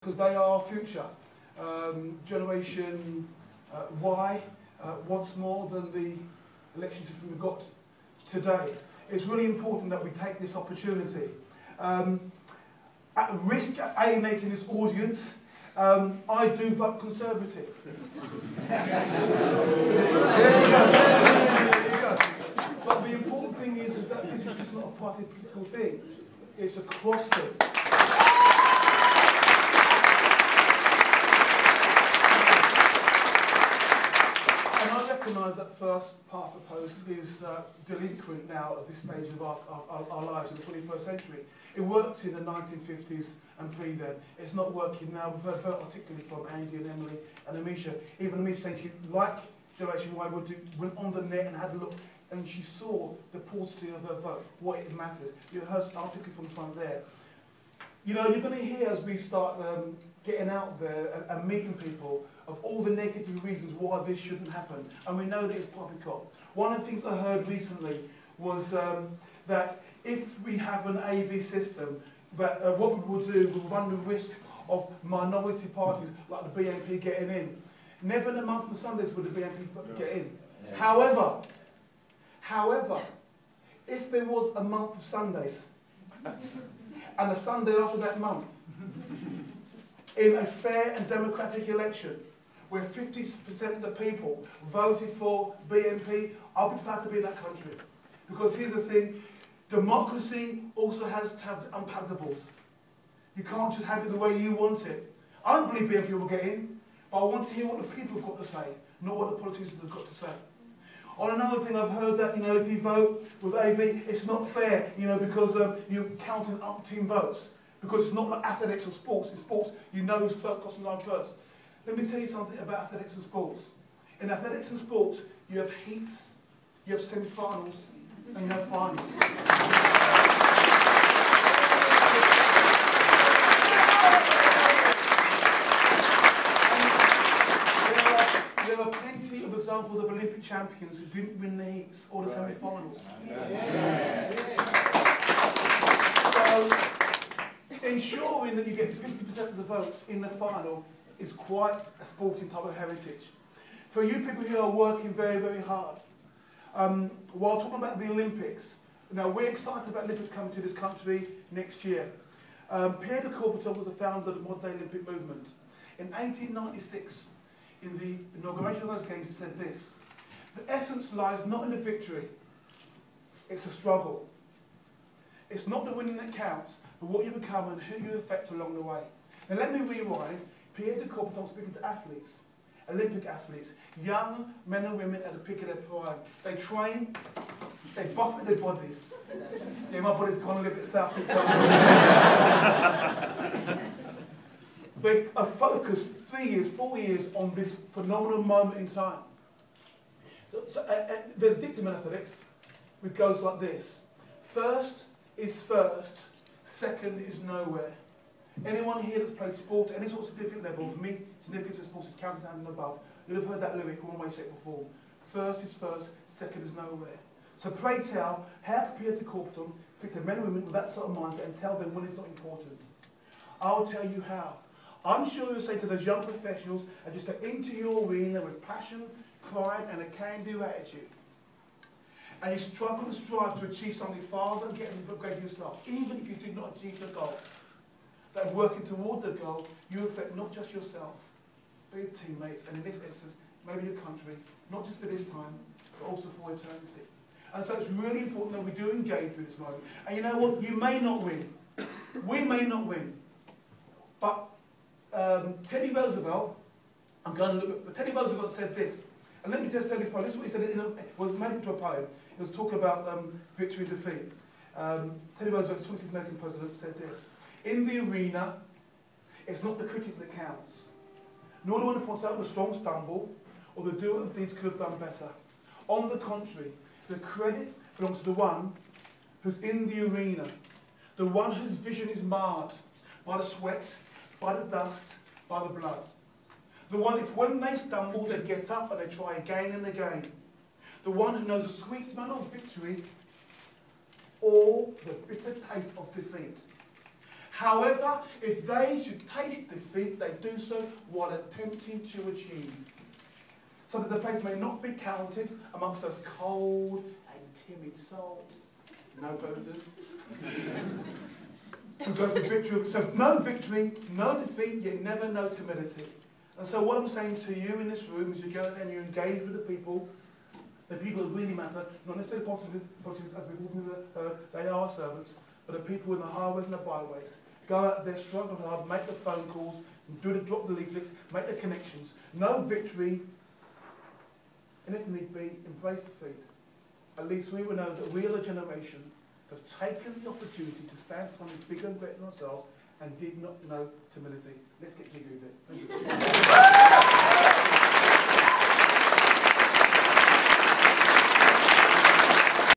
because they are our future. Generation Y wants more than the election system we've got today. It's really important that we take this opportunity. At risk of alienating this audience, I do vote Conservative. There you go. But the important thing is that this is just not a party political thing. It's a cross thing. And I recognise that first past the post is delinquent now at this stage of our lives in the 21st century. It worked in the 1950s and pre then. It's not working now. We've heard very articulately from Andy and Emily and Amisha. Even Amisha saying she, like Generation Y, went on the net and had a look, and she saw the paucity of her vote, what it mattered. You heard articulately from the front there. You know, you're going to hear as we start getting out there and meeting people of all the negative reasons why this shouldn't happen. And we know that it's poppycock. One of the things I heard recently was that if we have an AV system, that what we will do, we'll run the risk of minority parties like the BNP getting in. Never in a month of Sundays would the BNP get in. Yeah. However, if there was a month of Sundays, and a Sunday after that month, in a fair and democratic election, where 50% of the people voted for BNP, I'll be proud to be in that country. Because here's the thing, democracy also has to have the unpackables. You can't just have it the way you want it. I don't believe BNP will get in, but I want to hear what the people have got to say, not what the politicians have got to say. On another thing, I've heard that, you know, if you vote with AV, it's not fair, you know, because you're counting up team votes. Because it's not like athletics or sports. In sports, you know who's first, crossing the line first. Let me tell you something about athletics and sports. In athletics and sports, you have heats, you have semi-finals, and you have finals. There are plenty of examples of Olympic champions who didn't win the heats or the semi-finals. So, ensuring that you get 50% of the votes in the final is quite a sporting type of heritage. For you people who are working very, very hard, while talking about the Olympics, now we're excited about Olympics coming to this country next year. Pierre de Coubertin was the founder of the modern day Olympic movement. In 1896, in the inauguration of those games, he said this: the essence lies not in the victory, it's a struggle. It's not the winning that counts, but what you become and who you affect along the way. Now let me rewind. Pierre de Coubertin was speaking to athletes, Olympic athletes, young men and women at the peak of their prime. They train, they buffet their bodies. Yeah, my body's gone a little bit south since They are focused 3 years, 4 years on this phenomenal moment in time. There's a dictum in athletics which goes like this: first is first, second is nowhere. Anyone here that's played sport at any sort of significant level, for me, significance in sports is counting down and above. You'll have heard that lyric in one way, shape or form. First is first, second is nowhere. So pray tell, how can Pierre de Coubertin speak to men and women with that sort of mindset and tell them when it's not important? I'll tell you how. I'm sure you'll say to those young professionals, and just get into your arena with passion, pride and a can-do attitude. And you struggle and strive to achieve something farther and get great yourself, even if you did not achieve the goal. That working toward the goal, you affect not just yourself, but your teammates, and in this instance, maybe your country, not just for this time, but also for eternity. And so it's really important that we do engage with this moment. And you know what? You may not win. We may not win. But Teddy Roosevelt, I'm going to look, but Teddy Roosevelt said this. And let me just tell this poem. This is what he said. It was made into a poem. It was talk about victory and defeat. Teddy Roosevelt, the 26th American president, said this: in the arena, it's not the critic that counts, nor the one who points out the strong stumble, or the doer of deeds could have done better. On the contrary, the credit belongs to the one who's in the arena, the one whose vision is marred by the sweat, by the dust, by the blood. The one, if when they stumble, they get up and they try again and again. The one who knows the sweet smell of victory or the bitter taste of defeat. However, if they should taste defeat, they do so while attempting to achieve. So that the place may not be counted amongst those cold and timid souls. No voters. Who go for victory. So no victory, no defeat, yet never no timidity. And so what I'm saying to you in this room is you go out there and you engage with the people that really matter, not necessarily politicians as we've heard, they are servants, but the people in the highways and the byways. Go out there, struggle hard, make the phone calls, drop the leaflets, make the connections. No victory, and if need be, embrace defeat. At least we will know that we are the generation that have taken the opportunity to stand for something bigger and better than ourselves and did not know timidity. Let's get jiggy with it. Thank you.